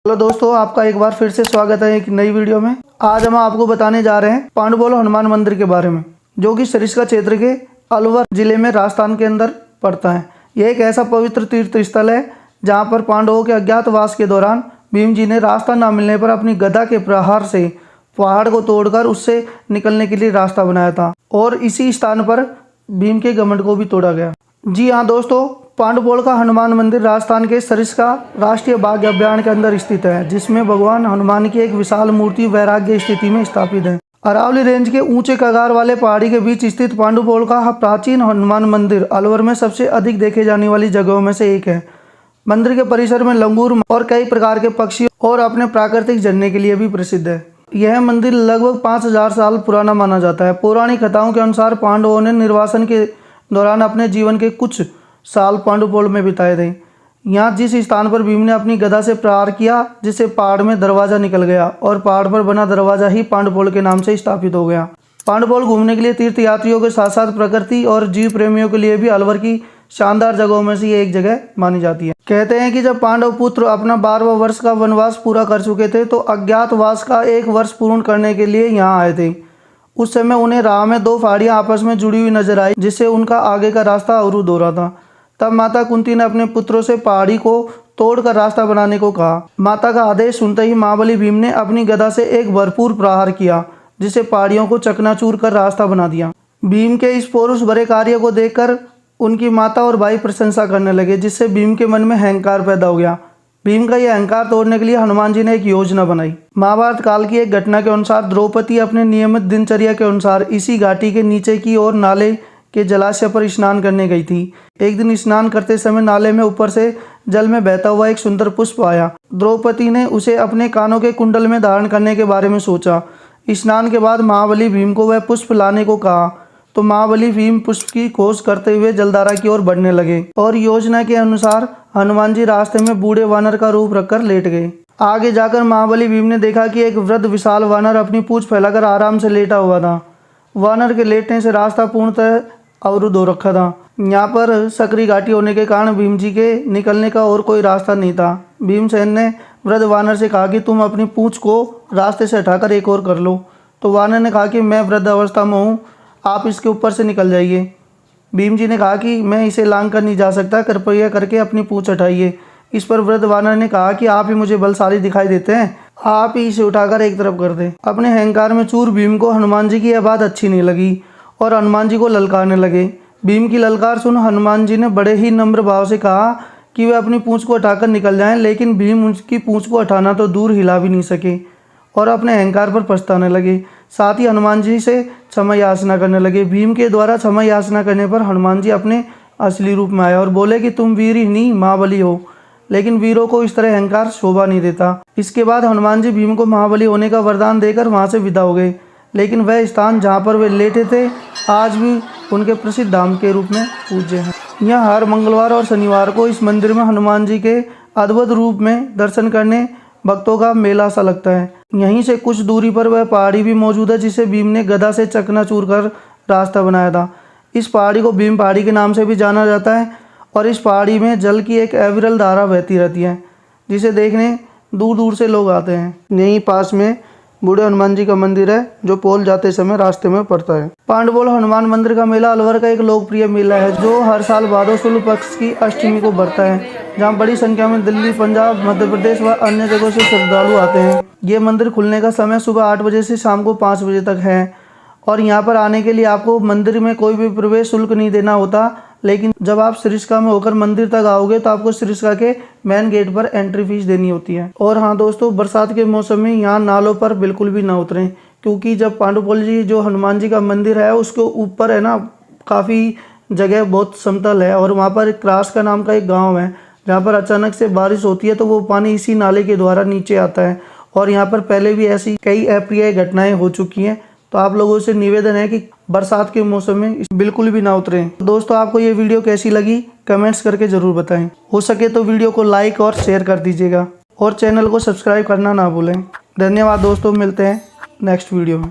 Hello दोस्तों, आपका एक बार फिर से स्वागत है एक नई वीडियो में। आज हम आपको बताने जा रहे हैं पांडुपोल हनुमान मंदिर के बारे में, जो कि सरिस्का क्षेत्र के अलवर जिले में राजस्थान के अंदर पड़ता है। यह एक ऐसा पवित्र तीर्थ स्थल है जहां पर पांडवों के अज्ञातवास के दौरान भीम जी ने रास्ता न मिलने पर अपनी गदा के प्रहार से पहाड़ को तोड़कर उससे निकलने के लिए रास्ता बनाया था, और इसी स्थान पर भीम के घमंड को भी तोड़ा गया। जी हाँ दोस्तों, पांडुपोल का हनुमान मंदिर राजस्थान के सरिस्का राष्ट्रीय बाघ अभ्यारण्य के अंदर स्थित है, जिसमें भगवान हनुमान की एक विशाल मूर्ति वैराग्य स्थिति में स्थापित है। अरावली रेंज के ऊंचे कगार वाले पहाड़ी के बीच स्थित पांडुपोल का प्राचीन हनुमान मंदिर अलवर में सबसे अधिक देखे जाने वाली जगहों में से एक है। मंदिर के परिसर में लंगूर और कई प्रकार के पक्षी और अपने प्राकृतिक झरने के लिए भी प्रसिद्ध है। यह मंदिर लगभग 5000 साल पुराना माना जाता है। पौराणिक कथाओं के अनुसार पांडवों ने निर्वासन के दौरान अपने जीवन के कुछ साल पांडुपोल में बिताए थे। यहाँ जिस स्थान पर भीम ने अपनी गदा से प्रहार किया, जिससे पहाड़ में दरवाजा निकल गया और पहाड़ पर बना दरवाजा ही पांडुपोल के नाम से स्थापित हो गया। पांडुपोल घूमने के लिए तीर्थ यात्रियों के साथ साथ प्रकृति और जीव प्रेमियों के लिए भी अलवर की शानदार जगहों में से एक जगह मानी जाती है। कहते हैं कि जब पांडव पुत्र अपना 12वां वर्ष का वनवास पूरा कर चुके थे तो अज्ञातवास का 1 वर्ष पूर्ण करने के लिए यहाँ आए थे। उस समय उन्हें राह में 2 पहाड़ियाँ आपस में जुड़ी हुई नजर आई, जिससे उनका आगे का रास्ता अवरुद्ध हो रहा था। तब माता कुंती ने अपने पुत्रों से पहाड़ी को तोड़कर रास्ता बनाने को कहा। माता का आदेश सुनते ही महाबली भीम ने अपनी गदा से एक भरपूर प्रहार किया, जिससे पहाड़ियों को चकनाचूर कर रास्ता बना दिया। भीम के इस पौरुष भरे कार्य को देखकर उनकी माता और भाई प्रशंसा करने लगे, जिससे भीम के मन में अहंकार पैदा हो गया। भीम का यह अहंकार तोड़ने के लिए हनुमान जी ने एक योजना बनाई। महाभारत काल की एक घटना के अनुसार द्रौपदी अपने नियमित दिनचर्या के अनुसार इसी घाटी के नीचे की ओर नाले के जलाशय पर स्नान करने गई थी। एक दिन स्नान करते समय नाले में ऊपर से जल में बहता हुआ एक सुंदर पुष्प आया। द्रौपदी ने उसे अपने कानों के कुंडल में धारण करने के बारे में सोचा। स्नान के बाद महाबली भीम को वह पुष्प लाने को कहा, तो महाबली भीम पुष्प की खोज करते हुए जलधारा की ओर बढ़ने लगे और योजना के अनुसार हनुमान जी रास्ते में बूढ़े वानर का रूप रखकर लेट गए। आगे जाकर महाबली भीम ने देखा कि एक वृद्ध विशाल वानर अपनी पूंछ फैलाकर आराम से लेटा हुआ था। वानर के लेटने से रास्ता पूर्णतः अवरुद्ध हो रखा था। यहाँ पर सकरी घाटी होने के कारण भीम जी के निकलने का और कोई रास्ता नहीं था। भीमसेन ने वृद्ध वानर से कहा कि तुम अपनी पूंछ को रास्ते से हटाकर एक और कर लो। तो वानर ने कहा कि मैं वृद्ध अवस्था में हूँ, आप इसके ऊपर से निकल जाइए। भीम जी ने कहा कि मैं इसे लांघ कर नहीं जा सकता, कृपया करके अपनी पूंछ हटाइए। इस पर वृद्ध वानर ने कहा कि आप ही मुझे बलशाली दिखाई देते हैं, आप ही इसे उठाकर एक तरफ कर दें। अपने अहंकार में चूर भीम को हनुमान जी की यह बात अच्छी नहीं लगी और हनुमान जी को ललकारने लगे। भीम की ललकार सुन हनुमान जी ने बड़े ही नम्र भाव से कहा कि वे अपनी पूंछ को हटाकर निकल जाएं, लेकिन भीम उनकी पूंछ को हटाना तो दूर हिला भी नहीं सके और अपने अहंकार पर पछताने लगे। साथ ही हनुमान जी से क्षमा याचना करने लगे। भीम के द्वारा क्षमा याचना करने पर हनुमान जी अपने असली रूप में आए और बोले कि तुम वीर ही नहीं महाबली हो, लेकिन वीरों को इस तरह अहंकार शोभा नहीं देता। इसके बाद हनुमान जी भीम को महाबली होने का वरदान देकर वहाँ से विदा हो गए, लेकिन वह स्थान जहाँ पर वे लेटे थे आज भी उनके प्रसिद्ध धाम के रूप में पूज्य है। यहाँ हर मंगलवार और शनिवार को इस मंदिर में हनुमान जी के अद्भुत रूप में दर्शन करने भक्तों का मेला सा लगता है। यहीं से कुछ दूरी पर वह पहाड़ी भी मौजूद है, जिसे भीम ने गदा से चकनाचूर कर रास्ता बनाया था। इस पहाड़ी को भीम पहाड़ी के नाम से भी जाना जाता है और इस पहाड़ी में जल की एक अविरल धारा बहती रहती है, जिसे देखने दूर दूर से लोग आते हैं। यहीं पास में बूढ़े हनुमान जी का मंदिर है, जो पोल जाते समय रास्ते में पड़ता है। पांडुपोल हनुमान मंदिर का मेला अलवर का एक लोकप्रिय मेला है, जो हर साल भादो शुक्ल पक्ष की अष्टमी को बढ़ता है, जहां बड़ी संख्या में दिल्ली, पंजाब, मध्य प्रदेश व अन्य जगहों से श्रद्धालु आते हैं। ये मंदिर खुलने का समय सुबह 8 बजे से शाम को 5 बजे तक है और यहाँ पर आने के लिए आपको मंदिर में कोई भी प्रवेश शुल्क नहीं देना होता, लेकिन जब आप सरिस्का में होकर मंदिर तक आओगे तो आपको सरिस्का के मेन गेट पर एंट्री फीस देनी होती है। और हाँ दोस्तों, बरसात के मौसम में यहाँ नालों पर बिल्कुल भी ना उतरें, क्योंकि जब पांडुपोल जी जो हनुमान जी का मंदिर है उसके ऊपर है ना, काफ़ी जगह बहुत समतल है और वहाँ पर क्रास का नाम का एक गाँव है, जहाँ पर अचानक से बारिश होती है तो वो पानी इसी नाले के द्वारा नीचे आता है। और यहाँ पर पहले भी ऐसी कई अप्रिय घटनाएं हो चुकी हैं, तो आप लोगों से निवेदन है कि बरसात के मौसम में बिल्कुल भी ना उतरें। दोस्तों, आपको ये वीडियो कैसी लगी कमेंट्स करके ज़रूर बताएं। हो सके तो वीडियो को लाइक और शेयर कर दीजिएगा और चैनल को सब्सक्राइब करना ना भूलें। धन्यवाद दोस्तों, मिलते हैं नेक्स्ट वीडियो में।